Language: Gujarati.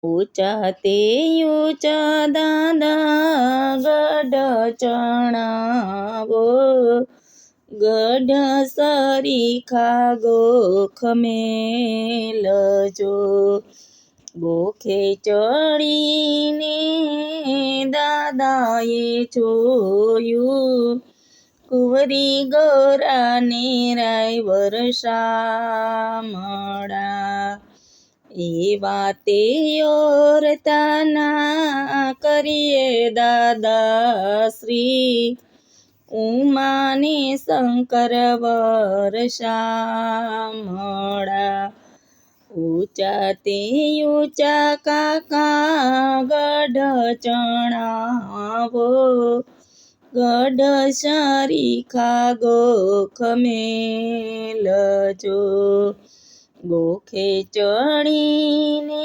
ऊंचा ते ऊंचा दादा गढ़ चढ़ावो, गढ़ सरीखा गोख मेलजो। गोखे चढ़ीने दादाए જોયું, કુંવરી ગોરાને રાય વરસામણા। એવા તે ઓરતાના કરીએ દાદાશ્રી, ઉમાને શંકર વરસામણા। ઊંચા તે ઊંચા કાકા ગઢ ચણાવો, ગઢ સરીખા ગોખ મેલજો। ગોખે ચડીને